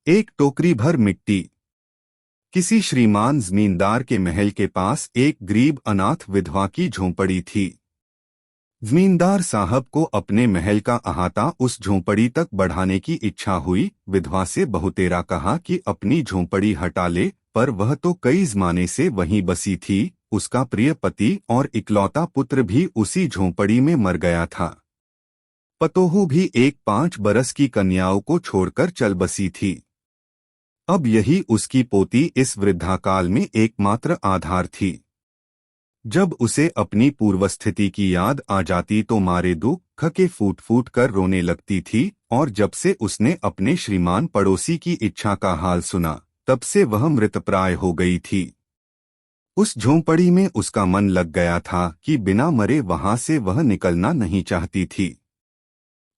एक टोकरी भर मिट्टी। किसी श्रीमान जमींदार के महल के पास एक गरीब अनाथ विधवा की झोंपड़ी थी। जमींदार साहब को अपने महल का अहाता उस झोंपड़ी तक बढ़ाने की इच्छा हुई। विधवा से बहुतेरा कहा कि अपनी झोंपड़ी हटा ले, पर वह तो कई जमाने से वहीं बसी थी। उसका प्रिय पति और इकलौता पुत्र भी उसी झोंपड़ी में मर गया था। पतोहू भी एक 5 बरस की कन्याओं को छोड़कर चल बसी थी। अब यही उसकी पोती इस वृद्धाकाल में एकमात्र आधार थी। जब उसे अपनी पूर्वस्थिति की याद आ जाती तो मारे दुख के फूट फूट कर रोने लगती थी, और जब से उसने अपने श्रीमान पड़ोसी की इच्छा का हाल सुना, तब से वह मृतप्राय हो गई थी। उस झोंपड़ी में उसका मन लग गया था कि बिना मरे वहां से वह निकलना नहीं चाहती थी।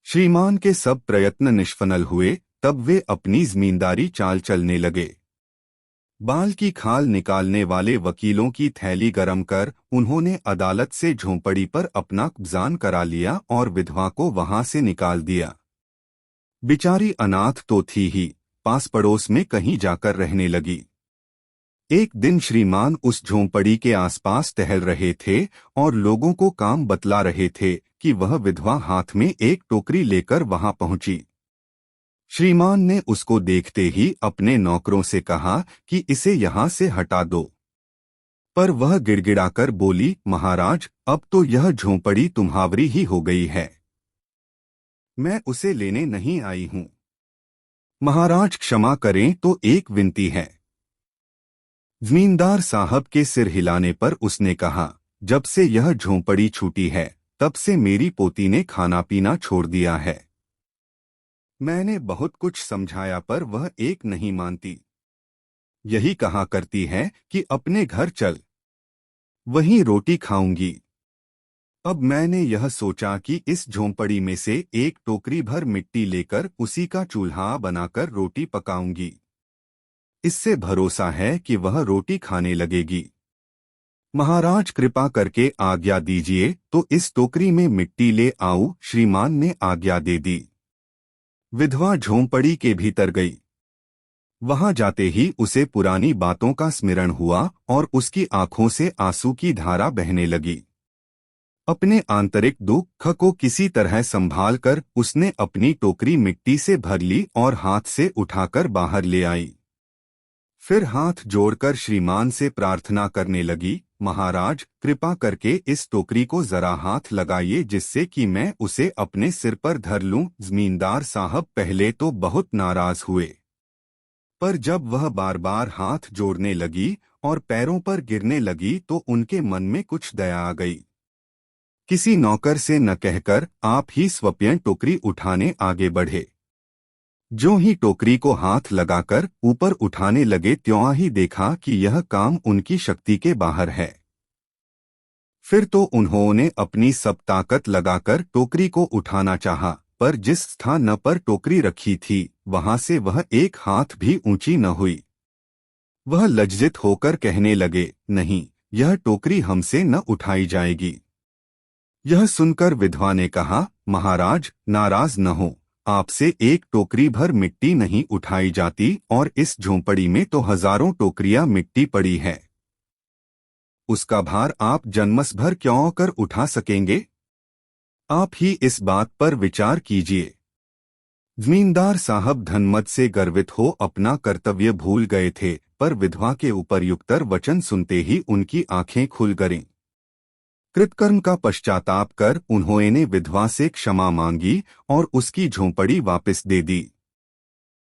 श्रीमान के सब प्रयत्न निष्फल हुए, तब वे अपनी जमींदारी चाल चलने लगे। बाल की खाल निकालने वाले वकीलों की थैली गरम कर उन्होंने अदालत से झोंपड़ी पर अपना कब्जान करा लिया और विधवा को वहां से निकाल दिया। बिचारी अनाथ तो थी ही, पास पड़ोस में कहीं जाकर रहने लगी। एक दिन श्रीमान उस झोंपड़ी के आसपास टहल रहे थे और लोगों को काम बतला रहे थे कि वह विधवा हाथ में एक टोकरी लेकर वहां पहुंची। श्रीमान ने उसको देखते ही अपने नौकरों से कहा कि इसे यहाँ से हटा दो, पर वह गिड़गिड़ाकर बोली, महाराज, अब तो यह झोंपड़ी तुम्हारी ही हो गई है, मैं उसे लेने नहीं आई हूँ। महाराज क्षमा करें तो एक विनती है। जमींदार साहब के सिर हिलाने पर उसने कहा, जब से यह झोंपड़ी छूटी है तब से मेरी पोती ने खाना पीना छोड़ दिया है। मैंने बहुत कुछ समझाया पर वह एक नहीं मानती। यही कहा करती है कि अपने घर चल, वहीं रोटी खाऊंगी। अब मैंने यह सोचा कि इस झोंपड़ी में से एक टोकरी भर मिट्टी लेकर उसी का चूल्हा बनाकर रोटी पकाऊंगी। इससे भरोसा है कि वह रोटी खाने लगेगी। महाराज कृपा करके आज्ञा दीजिए तो इस टोकरी में मिट्टी ले आऊं। श्रीमान ने आज्ञा दे दी। विधवा झोंपड़ी के भीतर गई। वहां जाते ही उसे पुरानी बातों का स्मरण हुआ और उसकी आंखों से आंसू की धारा बहने लगी। अपने आंतरिक दुख को किसी तरह संभाल कर उसने अपनी टोकरी मिट्टी से भर ली और हाथ से उठाकर बाहर ले आई। फिर हाथ जोड़कर श्रीमान से प्रार्थना करने लगी, महाराज कृपा करके इस टोकरी को जरा हाथ लगाइए जिससे कि मैं उसे अपने सिर पर धर लूं। जमींदार साहब पहले तो बहुत नाराज हुए, पर जब वह बार बार हाथ जोड़ने लगी और पैरों पर गिरने लगी तो उनके मन में कुछ दया आ गई। किसी नौकर से न कहकर आप ही स्वयं टोकरी उठाने आगे बढ़े। जो ही टोकरी को हाथ लगाकर ऊपर उठाने लगे, त्यों ही देखा कि यह काम उनकी शक्ति के बाहर है। फिर तो उन्होंने अपनी सब ताकत लगाकर टोकरी को उठाना चाहा, पर जिस स्थान पर टोकरी रखी थी वहां से वह एक हाथ भी ऊंची न हुई। वह लज्जित होकर कहने लगे, नहीं, यह टोकरी हमसे न उठाई जाएगी। यह सुनकर विधवा ने कहा, महाराज नाराज न हो, आपसे एक टोकरी भर मिट्टी नहीं उठाई जाती और इस झोंपड़ी में तो हजारों टोकरियां मिट्टी पड़ी है। उसका भार आप जन्मस भर क्यों कर उठा सकेंगे? आप ही इस बात पर विचार कीजिए। जमींदार साहब धनमत से गर्वित हो अपना कर्तव्य भूल गए थे, पर विधवा के उपयुक्तर वचन सुनते ही उनकी आंखें खुल गईं। कृतकर्म का पश्चाताप कर उन्होंने विधवा से क्षमा मांगी और उसकी झोंपड़ी वापस दे दी।